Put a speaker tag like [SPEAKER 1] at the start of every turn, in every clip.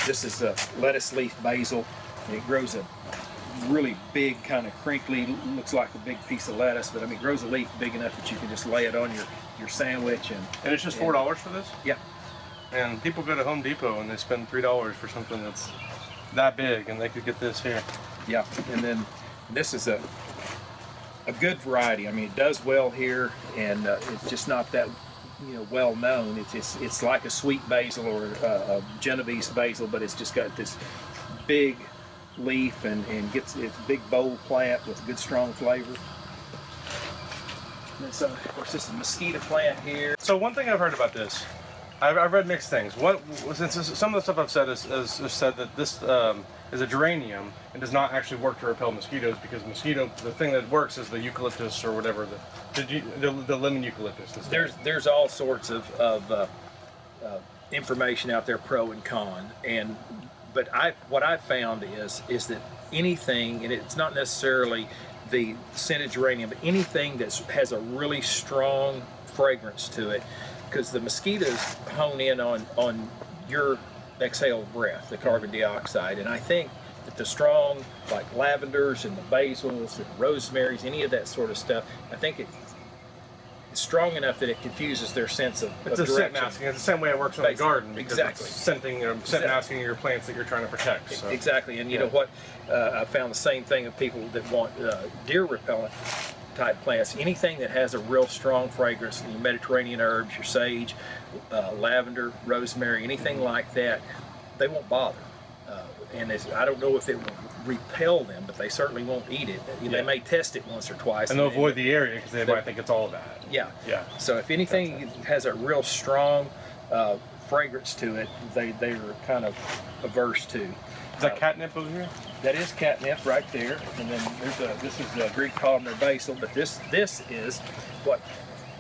[SPEAKER 1] This is a lettuce leaf basil. It grows a really big, kind of crinkly, looks like a big piece of lettuce, but I mean, it grows a leaf big enough that you can just lay it on your sandwich.
[SPEAKER 2] And it's just $4 for this?
[SPEAKER 1] Yeah.
[SPEAKER 2] And people go to Home Depot and they spend $3 for something that's that big, and they could get this here.
[SPEAKER 1] Yeah, and then this is a good variety. I mean, it does well here, and it's just not that well known. It's like a sweet basil or a Genovese basil, but it's just got this big leaf and it's a big bold plant with good strong flavor. And so, of course, this is a mosquito plant here.
[SPEAKER 2] So one thing I've heard about this, I've read mixed things. Since some of the stuff I've said is said that this is a geranium and does not actually work to repel mosquitoes, because the thing that works is the eucalyptus or whatever, the lemon eucalyptus.
[SPEAKER 1] There's all sorts of information out there, pro and con, but what I've found is that anything, and it's not necessarily the scented geranium, but anything that has a really strong fragrance to it, because the mosquitoes hone in on your exhaled breath, the carbon dioxide, and I think that the strong, like lavenders and the basils and rosemarys, any of that sort of stuff, I think it's strong enough that it confuses their sense of
[SPEAKER 2] It's a scent masking. It's the same way it works in the garden.
[SPEAKER 1] Exactly.
[SPEAKER 2] It's scent masking your plants that you're trying to protect. So.
[SPEAKER 1] Exactly, and you know what? I found the same thing of people that want deer repellent type plants. Anything that has a real strong fragrance, your Mediterranean herbs, your sage, lavender, rosemary, anything like that, they won't bother. And I don't know if it will repel them, but they certainly won't eat it. They may test it once or twice.
[SPEAKER 2] And they'll avoid the area because they might think it's all bad.
[SPEAKER 1] Yeah. So if anything has a real strong fragrance to it, they're kind of averse to.
[SPEAKER 2] Is that catnip over here?
[SPEAKER 1] That is catnip right there, and then this is the Greek columnar basil. But this is what,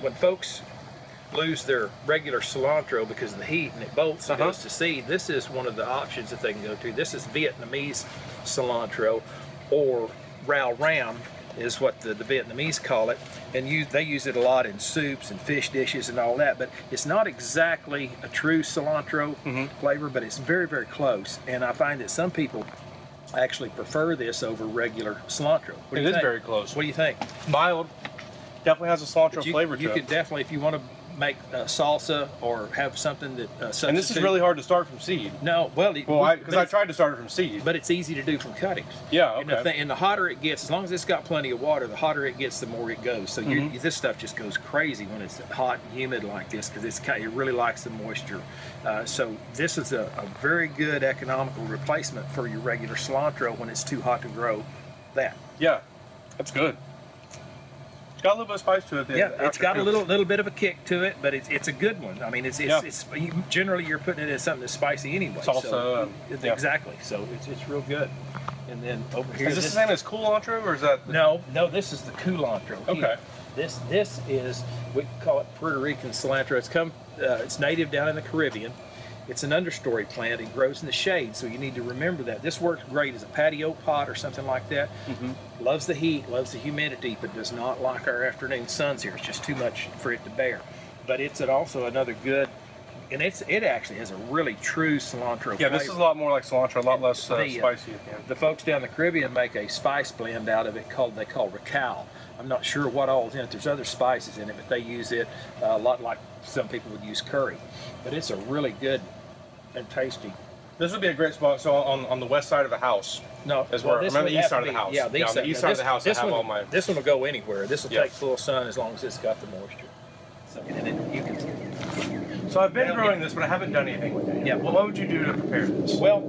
[SPEAKER 1] when folks lose their regular cilantro because of the heat and it bolts and goes to seed, this is one of the options that they can go to. This is Vietnamese cilantro, or Rao Ram is what the Vietnamese call it, and they use it a lot in soups and fish dishes and all that, but it's not exactly a true cilantro flavor, but it's very, very close, and I find that some people actually prefer this over regular cilantro.
[SPEAKER 2] It is very close.
[SPEAKER 1] What do you think?
[SPEAKER 2] Mild. Definitely has a cilantro flavor to it.
[SPEAKER 1] You could definitely, if you want to make salsa or have something that substitute.
[SPEAKER 2] And this is really hard to start from seed.
[SPEAKER 1] No, well,
[SPEAKER 2] because I tried to start it from seed.
[SPEAKER 1] But it's easy to do from cuttings.
[SPEAKER 2] Yeah, okay.
[SPEAKER 1] And the hotter it gets, as long as it's got plenty of water, the hotter it gets, the more it goes. So this stuff just goes crazy when it's hot and humid like this, because it really likes the moisture. So this is a very good economical replacement for your regular cilantro when it's too hot to grow that.
[SPEAKER 2] Yeah, that's good. Got a little bit of spice to it.
[SPEAKER 1] It's got a little bit of a kick to it, but it's a good one. I mean, it's generally you're putting it in something that's spicy anyway.
[SPEAKER 2] Salsa.
[SPEAKER 1] Exactly. So it's real good. And then over here,
[SPEAKER 2] is this the same as culantro, or is that?
[SPEAKER 1] No, this is the culantro.
[SPEAKER 2] Okay.
[SPEAKER 1] This is, we call it Puerto Rican cilantro. It's native down in the Caribbean. It's an understory plant. It grows in the shade, so you need to remember that. This works great as a patio pot or something like that. Loves the heat, loves the humidity, but does not like our afternoon suns here. It's just too much for it to bear. But it's also another good, and it actually has a really true cilantro flavor.
[SPEAKER 2] This is a lot more like cilantro, a lot less spicy.
[SPEAKER 1] The folks down in the Caribbean make a spice blend out of it they call Racal. I'm not sure what all is in it. There's other spices in it, but they use it a lot like some people would use curry. But it's a really good and tasty.
[SPEAKER 2] This would be a great spot. So on the west side of the house.
[SPEAKER 1] No,
[SPEAKER 2] I'm on the east side of the house.
[SPEAKER 1] Yeah, the east
[SPEAKER 2] side of the house. I have all my.
[SPEAKER 1] This one will go anywhere. This will take full sun as long as it's got the moisture. So, and then you can.
[SPEAKER 2] So I've been growing this, but I haven't done anything with it.
[SPEAKER 1] Yeah.
[SPEAKER 2] Well, what would you do to prepare this?
[SPEAKER 1] Well,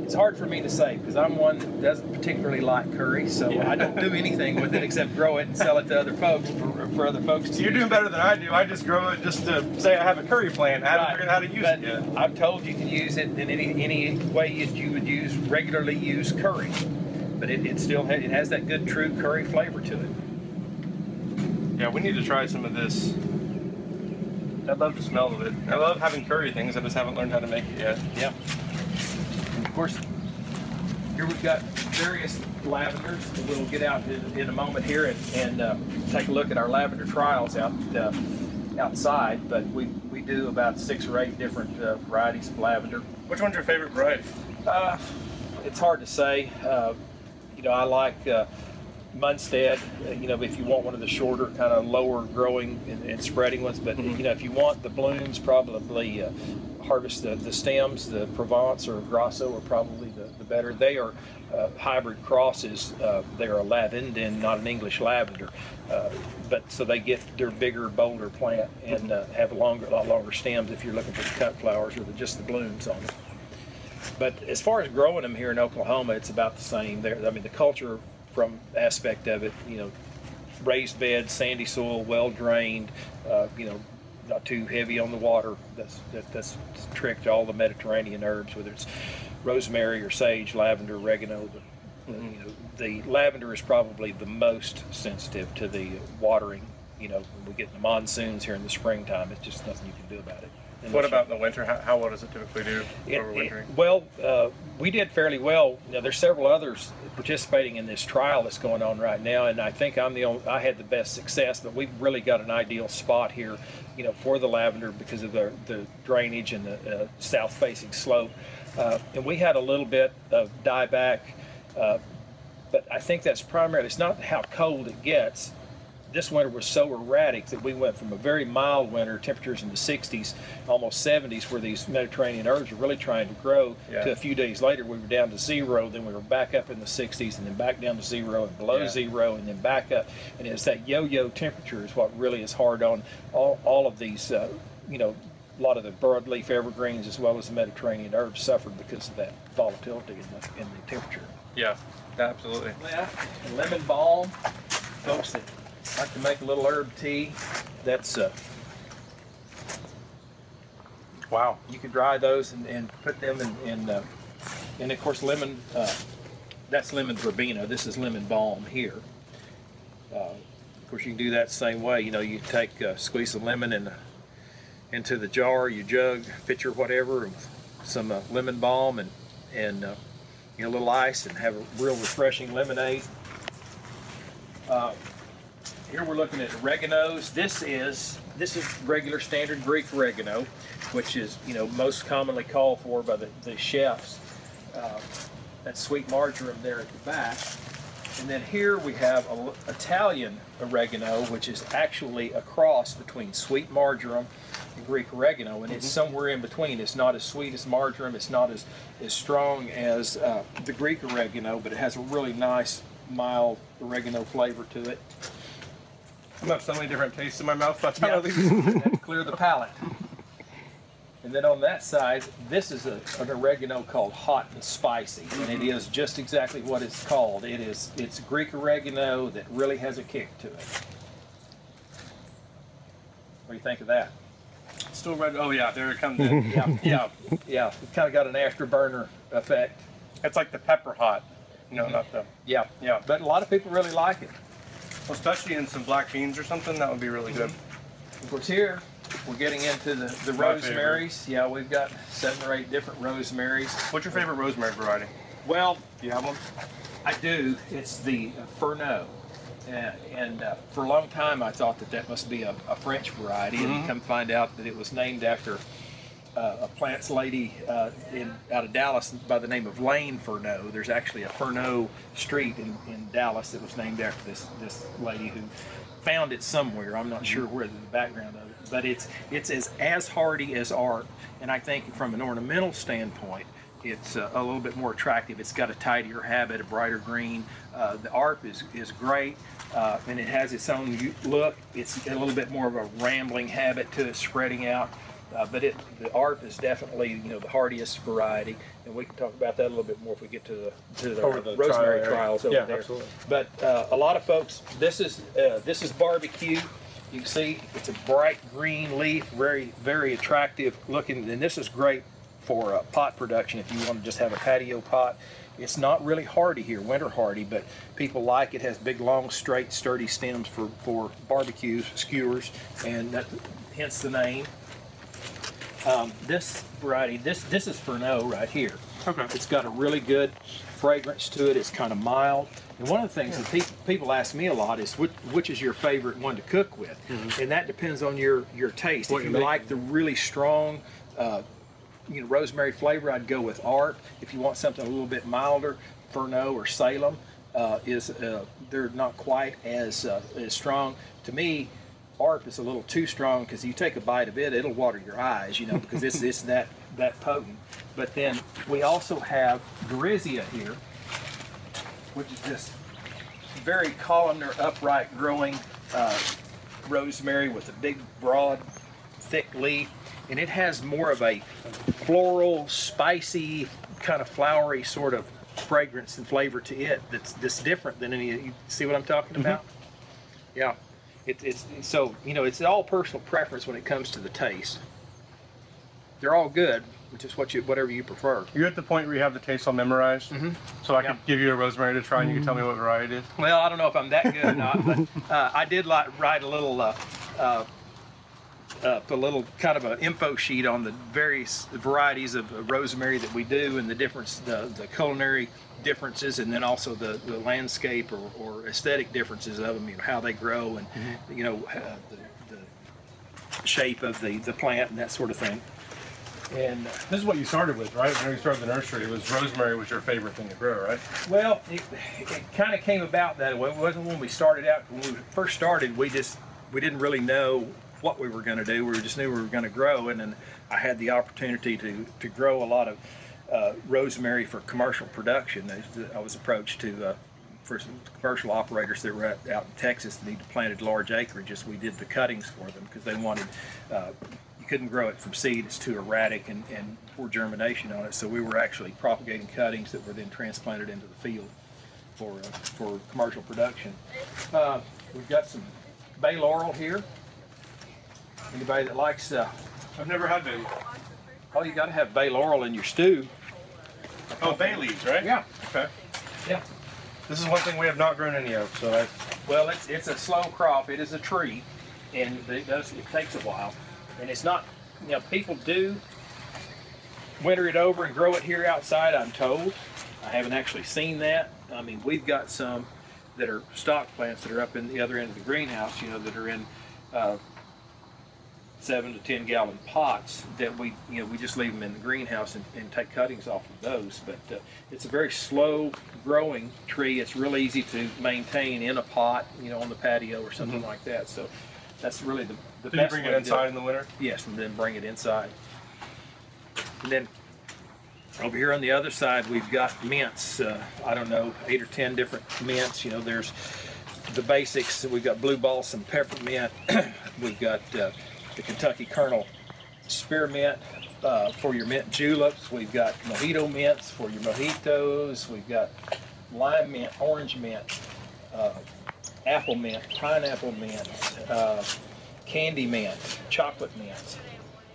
[SPEAKER 1] it's hard for me to say because I'm one that doesn't particularly like curry, so I don't do anything with it except grow it and sell it to other folks for other folks.
[SPEAKER 2] So you're doing better than I do. I just grow it just to say I have a curry plant. I haven't figured out how to use it yet.
[SPEAKER 1] I'm told you can use it in any way you would regularly use curry, but it still has that good true curry flavor to it.
[SPEAKER 2] Yeah, we need to try some of this. I love the smell of it. I love having curry things. I just haven't learned how to make it yet.
[SPEAKER 1] Yeah. And of course, here we've got various lavenders. We'll get out in a moment here and take a look at our lavender trials out outside, but we do about 6 or 8 different varieties of lavender.
[SPEAKER 2] Which one's your favorite variety?
[SPEAKER 1] It's hard to say. You know, I like Munstead, you know, if you want one of the shorter, kind of lower growing and spreading ones. But you know, if you want the blooms, probably harvest the stems. The Provence or Grasso are probably the better. They are hybrid crosses. They are a lavendin, not an English lavender. But so they get their bigger, bolder plant and have a lot longer stems if you're looking for the cut flowers or just the blooms on them. But as far as growing them here in Oklahoma, it's about the same. I mean, the culture from aspect of it, you know, raised beds, sandy soil, well drained, you know, not too heavy on the water. That's trick to all the Mediterranean herbs, whether it's rosemary or sage, lavender, oregano. You know, the lavender is probably the most sensitive to the watering. You know, when we get the monsoons here in the springtime, it's just nothing you can do about it.
[SPEAKER 2] What about in the winter? How well does it typically do overwintering?
[SPEAKER 1] Well, we did fairly well. Now, there's several others participating in this trial that's going on right now, and I think I had the best success, but we've really got an ideal spot here, you know, for the lavender because of the drainage and the south-facing slope. And we had a little bit of dieback, but I think that's primarily, it's not how cold it gets. This winter was so erratic that we went from a very mild winter, temperatures in the 60s, almost 70s, where these Mediterranean herbs are really trying to grow, to a few days later we were down to 0, then we were back up in the 60s, and then back down to 0 and below 0, and then back up. And it's that yo-yo temperature is what really is hard on all of these, you know, a lot of the broadleaf evergreens as well as the Mediterranean herbs suffered because of that volatility in the temperature.
[SPEAKER 2] Yeah, absolutely.
[SPEAKER 1] Yeah, and lemon balm, folks that like to make a little herb tea. That's
[SPEAKER 2] wow. You
[SPEAKER 1] can dry those and put them in and of course lemon. That's lemon verbena. This is lemon balm here. Of course, you can do that the same way. You know, you take squeeze some lemon into the jar, your jug, pitcher, whatever, and some lemon balm and you know, a little ice, and have a real refreshing lemonade. Here we're looking at oreganos. This is regular standard Greek oregano, which is, you know, most commonly called for by the chefs. That sweet marjoram there at the back. And then here we have Italian oregano, which is actually a cross between sweet marjoram and Greek oregano, and it's somewhere in between. It's not as sweet as marjoram, it's not as strong as the Greek oregano, but it has a really nice, mild oregano flavor to it.
[SPEAKER 2] I'm gonna have so many different tastes in my mouth by the time I leave.
[SPEAKER 1] Clear the palate. And then on that side, this is an oregano called hot and spicy, and it is just exactly what it's called. It's Greek oregano that really has a kick to it. What do you think of that?
[SPEAKER 2] Still red. Oh yeah, there it comes in.
[SPEAKER 1] Yeah. It's kind of got an afterburner effect.
[SPEAKER 2] It's like the pepper hot, you know, not the.
[SPEAKER 1] Yeah. But a lot of people really like it.
[SPEAKER 2] Well, especially in some black beans or something, that would be really good.
[SPEAKER 1] Of course, here we're getting into the rosemaries. Yeah, we've got 7 or 8 different rosemaries.
[SPEAKER 2] What's your favorite rosemary variety?
[SPEAKER 1] Well,
[SPEAKER 2] do you have one?
[SPEAKER 1] I do. It's the Fernot. And for a long time I thought that must be a French variety, and come find out that it was named after a plants lady out of Dallas by the name of Lane Fernot. There's actually a Fernot street in Dallas that was named after this lady who found it somewhere. I'm not sure where the background of it, but it's as hardy as art, and I think from an ornamental standpoint it's a little bit more attractive. It's got a tidier habit, a brighter green. The ARP is great, and it has its own look. It's a little bit more of a rambling habit to it, spreading out. But the ARP is definitely, you know, the hardiest variety, and we can talk about that a little bit more if we get to the rosemary trials over there. Absolutely. But a lot of folks, this is barbecue. You can see it's a bright green leaf, very, very attractive looking, and this is great for pot production if you want to just have a patio pot. It's not really hardy here, winter hardy, but people like it. It has big, long, straight, sturdy stems for barbecues, skewers, and hence the name. This variety, this is Fernot right here.
[SPEAKER 2] Okay.
[SPEAKER 1] It's got a really good fragrance to it. It's kind of mild. And one of the things that people ask me a lot is which is your favorite one to cook with, and that depends on your taste. If you like the really strong, rosemary flavor, I'd go with Art. If you want something a little bit milder, Fernot or Salem they're not quite as strong. To me, Art is a little too strong because you take a bite of it, it'll water your eyes, because it's that potent. But then we also have Grizia here, which is this very columnar, upright growing rosemary with a big, broad, thick leaf, and it has more of a floral, spicy, kind of flowery sort of fragrance and flavor to it that's different than any. You see what I'm talking about? Yeah. It's so it's all personal preference when it comes to the taste. They're all good, just whatever you prefer.
[SPEAKER 2] You're at the point where you have the taste all memorized, so I could give you a rosemary to try, and you can tell me what variety it is.
[SPEAKER 1] Well, I don't know if I'm that good or not, but I did write a little kind of an info sheet on the various varieties of rosemary that we do, and the difference, the culinary differences, and then also the landscape or aesthetic differences of them, how they grow, and the shape of the plant and that sort of thing. And
[SPEAKER 2] this is what you started with, right? When you started the nursery, it was rosemary was your favorite thing to grow, right?
[SPEAKER 1] Well, it kind of came about that way. It wasn't when we started out. When we first started, we didn't really know what we were going to do. We just knew we were going to grow, and then I had the opportunity to grow a lot of rosemary for commercial production. I was approached for some commercial operators that were out in Texas that needed planted large acreages. We did the cuttings for them because they wanted. You couldn't grow it from seed; it's too erratic and poor germination on it. So we were actually propagating cuttings that were then transplanted into the field for commercial production. We've got some bay laurel here. Anybody that likes,
[SPEAKER 2] I've never had bay.
[SPEAKER 1] Oh, you got to have bay laurel in your stew.
[SPEAKER 2] Oh, bay leaves, right?
[SPEAKER 1] Yeah.
[SPEAKER 2] Okay.
[SPEAKER 1] Yeah.
[SPEAKER 2] This is one thing we have not grown any of, so
[SPEAKER 1] Well, it's a slow crop. It is a tree, and it takes a while, and it's not. People do winter it over and grow it here outside, I'm told. I haven't actually seen that. I mean, we've got some that are stock plants that are up in the other end of the greenhouse, that are in 7 to 10 gallon pots that we just leave them in the greenhouse and take cuttings off of those. But it's a very slow growing tree. It's real easy to maintain in a pot, on the patio or something like that. So that's really the best way to do it.
[SPEAKER 2] Bring it inside in the winter?
[SPEAKER 1] Yes, and then bring it inside. And then over here on the other side, we've got mints. I don't know, 8 or 10 different mints. There's the basics. We've got blue balsam peppermint. We've got the Kentucky Colonel spearmint for your mint juleps. We've got mojito mints for your mojitos. We've got lime mint, orange mint, apple mint, pineapple mint, candy mint, chocolate mint.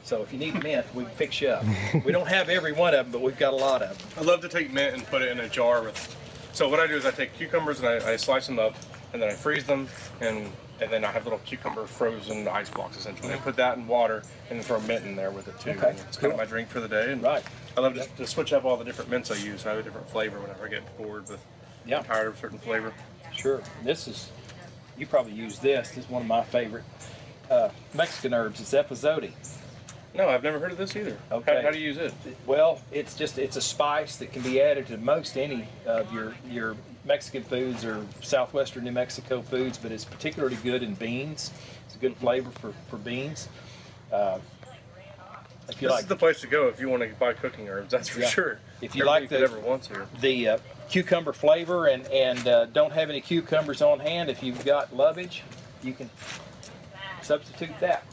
[SPEAKER 1] So if you need mint, we can fix you up. We don't have every one of them, but we've got a lot of them.
[SPEAKER 2] I love to take mint and put it in a jar with. So what I do is I take cucumbers and I slice them up, and then I freeze them, and then I have little cucumber frozen ice blocks essentially. I put that in water and then throw mint in there with it too.
[SPEAKER 1] Okay,
[SPEAKER 2] and it's kind of my drink for the day. And
[SPEAKER 1] right.
[SPEAKER 2] I love to switch up all the different mints I use. So I have a different flavor whenever I get bored with. I'm tired of a certain flavor.
[SPEAKER 1] Sure. This is, you probably use this. This is one of my favorite Mexican herbs. It's epazote.
[SPEAKER 2] No, I've never heard of this either.
[SPEAKER 1] Okay.
[SPEAKER 2] How do you use it?
[SPEAKER 1] Well, it's a spice that can be added to most any of your Mexican foods or southwestern New Mexico foods, but it's particularly good in beans. It's a good flavor for beans. If you
[SPEAKER 2] this is the place to go if you want to buy cooking herbs. That's for sure.
[SPEAKER 1] If you like the cucumber flavor and don't have any cucumbers on hand, if you've got lovage, you can substitute that.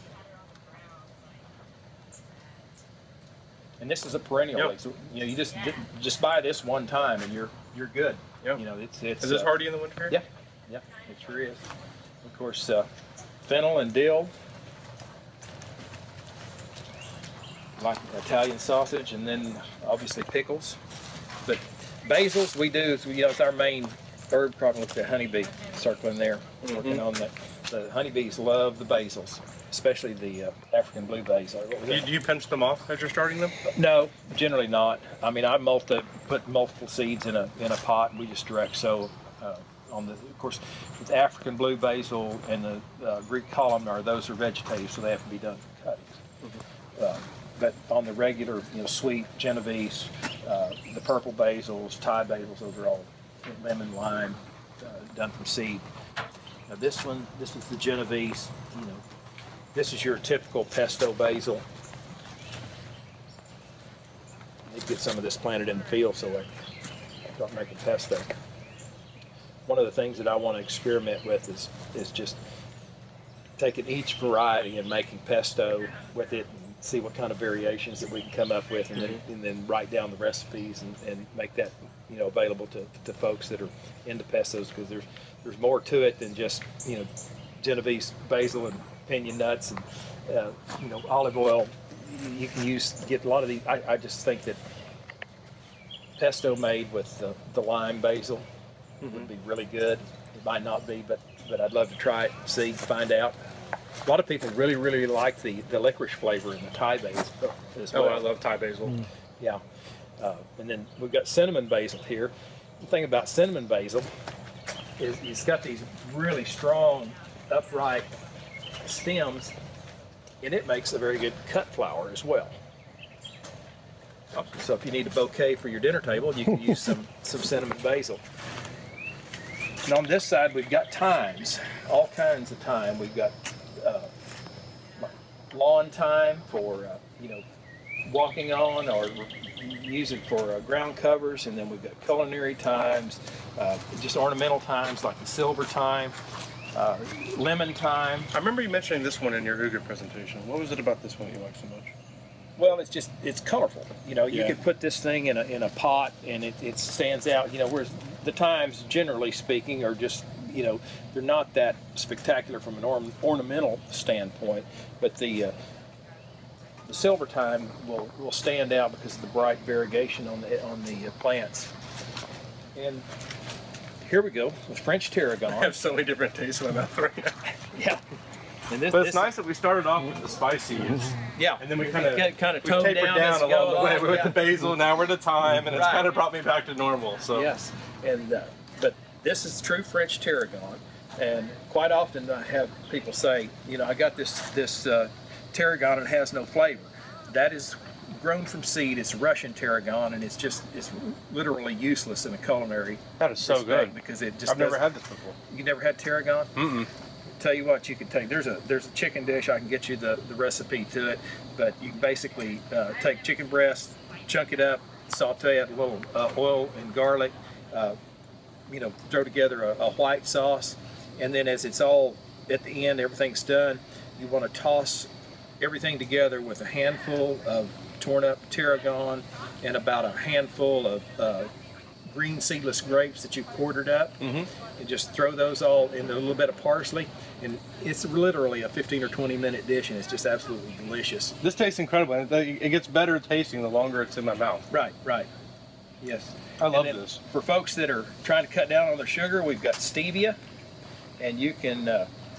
[SPEAKER 1] And this is a perennial. So, you just buy this one time and you're good.
[SPEAKER 2] Yep.
[SPEAKER 1] It's
[SPEAKER 2] is this hardy in the winter?
[SPEAKER 1] Yeah, it sure is. Of course, fennel and dill, like Italian sausage, and then obviously pickles. But basils we do. It's our main herb crop. Look at that honeybee circling there, working on that. The honeybees love the basils, especially the African blue basil.
[SPEAKER 2] Do you pinch them off as you're starting them?
[SPEAKER 1] No, generally not. I mean, I put multiple seeds in a pot, and we just direct sow on the. Of course, with African blue basil and the Greek columnar, those are vegetative, so they have to be done for cuttings. But on the regular, sweet Genovese, the purple basils, Thai basils, those are all lemon, lime, done from seed. Now this is the Genovese. This is your typical pesto basil. You get some of this planted in the field, so I start making pesto. One of the things that I want to experiment with is just taking each variety and making pesto with it, and see what kind of variations that we can come up with, and then write down the recipes and make that available to folks that are into pestos, because there's more to it than just Genovese basil and pinon nuts and olive oil. You can get a lot of these. I just think that pesto made with the lime basil would be really good. It might not be, but I'd love to try it, see, find out. A lot of people really like the licorice flavor in the Thai basil as well.
[SPEAKER 2] Oh, I love Thai basil.
[SPEAKER 1] Yeah. And then we've got cinnamon basil here. The thing about cinnamon basil is it's got these really strong, upright stems, and it makes a very good cut flower as well. So if you need a bouquet for your dinner table, you can use some cinnamon basil. And on this side, we've got thymes, all kinds of thyme. We've got lawn thyme for walking on, or use it for ground covers, and then we've got culinary thymes, just ornamental thymes like the silver thyme, lemon thyme.
[SPEAKER 2] I remember you mentioning this one in your Uga presentation. What was it about this one that you like so much?
[SPEAKER 1] Well, it's colorful. You could put this thing in a pot and it stands out. Whereas the thymes, generally speaking, are just they're not that spectacular from an ornamental standpoint, but the silver thyme will stand out because of the bright variegation on the plants. And here we go with French tarragon.
[SPEAKER 2] I have so many different tastes in my mouth right now.
[SPEAKER 1] Yeah. And
[SPEAKER 2] But it's nice that we started off with the spices.
[SPEAKER 1] Yeah.
[SPEAKER 2] And then we kind of
[SPEAKER 1] toned
[SPEAKER 2] tapered down along the way with the basil. Now we're to thyme, and it's kind of brought me back to normal. So
[SPEAKER 1] yes. And but this is true French tarragon, and quite often I have people say, I got this tarragon and it has no flavor. That is grown from seed. It's Russian tarragon, and it's literally useless in a culinary.
[SPEAKER 2] That is so good
[SPEAKER 1] because it just.
[SPEAKER 2] I've never had this before.
[SPEAKER 1] You never had tarragon?
[SPEAKER 2] Mm-mm.
[SPEAKER 1] Tell you what, you can take. There's a chicken dish. I can get you the recipe to it, but you basically take chicken breast, chunk it up, saute it, a little oil and garlic. Throw together a white sauce, and then as it's all at the end, everything's done. You want to toss everything together with a handful of torn up tarragon and about a handful of green seedless grapes that you've quartered up, and just throw those all in a little bit of parsley, and it's literally a 15 or 20 minute dish, and it's just absolutely delicious.
[SPEAKER 2] This tastes incredible, and it gets better tasting the longer it's in my mouth.
[SPEAKER 1] Right. Yes.
[SPEAKER 2] I love this.
[SPEAKER 1] For folks that are trying to cut down on their sugar, we've got stevia, and you can.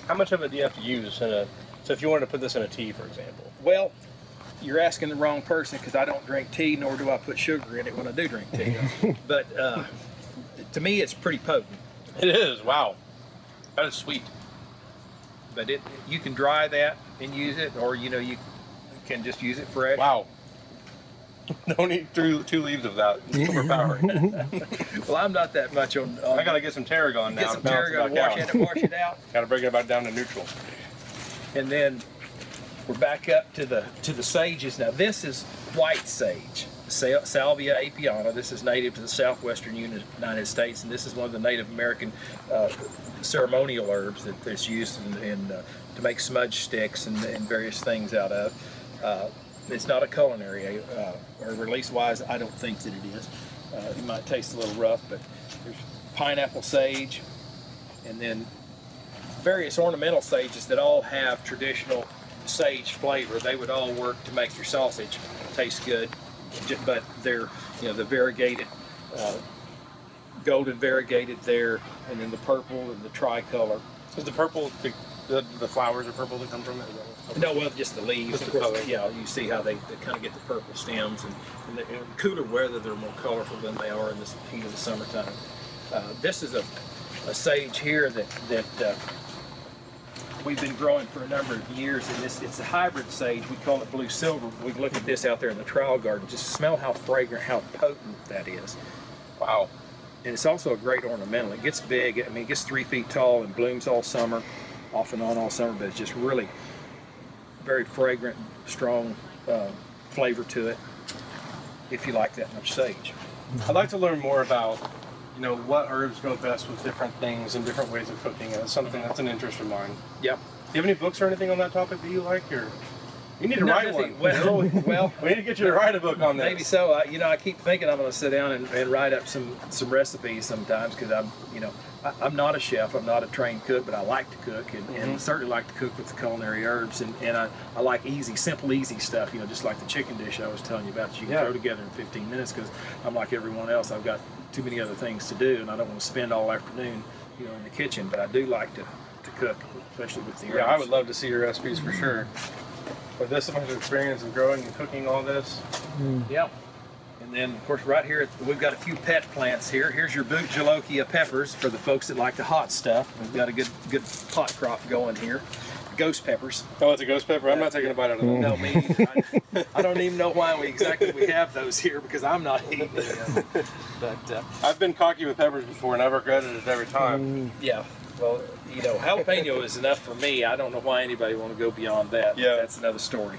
[SPEAKER 2] How much of it do you have to use so if you wanted to put this in a tea, for example?
[SPEAKER 1] Well, you're asking the wrong person, because I don't drink tea, nor do I put sugar in it when I do drink tea. But to me, it's pretty potent.
[SPEAKER 2] It is. Wow, that is sweet.
[SPEAKER 1] But you can dry that and use it, or you can just use it fresh.
[SPEAKER 2] Wow. Don't eat two leaves of that. It's overpowering.
[SPEAKER 1] Well, I'm not that much on.
[SPEAKER 2] I gotta get some tarragon now.
[SPEAKER 1] Get some tarragon, wash it out.
[SPEAKER 2] Gotta bring it back down to neutral.
[SPEAKER 1] And then we're back up to the sages. Now this is white sage, Salvia apiana. This is native to the southwestern United States, and this is one of the Native American ceremonial herbs that's used to make smudge sticks and various things out of. It's not a culinary herb, or release-wise, I don't think that it is. It might taste a little rough, but there's pineapple sage, and then various ornamental sages that all have traditional sage flavor. They would all work to make your sausage taste good, but they're the variegated, golden variegated there, and then the purple and the tricolor.
[SPEAKER 2] Is the purple the flowers are purple that come from it?
[SPEAKER 1] No, well, just the leaves.
[SPEAKER 2] Just
[SPEAKER 1] Of
[SPEAKER 2] the
[SPEAKER 1] course,
[SPEAKER 2] color.
[SPEAKER 1] yeah, you see how they kind of get the purple stems, and in cooler weather, they're more colorful than they are in the heat of the summertime. This is a sage here that we've been growing for a number of years, and it's a hybrid sage. We call it blue silver. We look at this out there in the trial garden. Just smell how fragrant, how potent that is.
[SPEAKER 2] Wow.
[SPEAKER 1] And it's also a great ornamental. It gets big. I mean, it gets 3 feet tall and blooms all summer, off and on all summer, but it's just really very fragrant, strong flavor to it, if you like that much sage.
[SPEAKER 2] I'd like to learn more about, you know, what herbs go best with different things and different ways of cooking. It's something that's an interest of mine.
[SPEAKER 1] Yep.
[SPEAKER 2] Do you have any books or anything on that topic that you like, or you need to write one?
[SPEAKER 1] Well,
[SPEAKER 2] we need to get you to write a book on this.
[SPEAKER 1] Maybe so. You know, I keep thinking I'm going to sit down and write up some recipes sometimes, because I'm not a chef. I'm not a trained cook, but I like to cook, and certainly like to cook with the culinary herbs, and I like simple, easy stuff. You know, just like the chicken dish I was telling you about that you can throw together in 15 minutes. Because I'm like everyone else. I've got too many other things to do, and I don't want to spend all afternoon, you know, in the kitchen. But I do like to cook, especially with the herbs.
[SPEAKER 2] Yeah, I would love to see your recipes for sure. With this much experience in growing and cooking all this.
[SPEAKER 1] Yeah. And then, of course, right here, we've got a few pet plants here. Here's your boot jalokia peppers for the folks that like the hot stuff. We've got a good pot crop going here. Ghost peppers.
[SPEAKER 2] Oh, it's a ghost pepper? I'm not taking a bite out of that.
[SPEAKER 1] No, me either. I don't even know why we have those here, because I'm not eating them. But
[SPEAKER 2] I've been cocky with peppers before, and I've regretted it every time.
[SPEAKER 1] yeah. Well, you know, jalapeno is enough for me. I don't know why anybody want to go beyond that.
[SPEAKER 2] Yeah.
[SPEAKER 1] That's another story.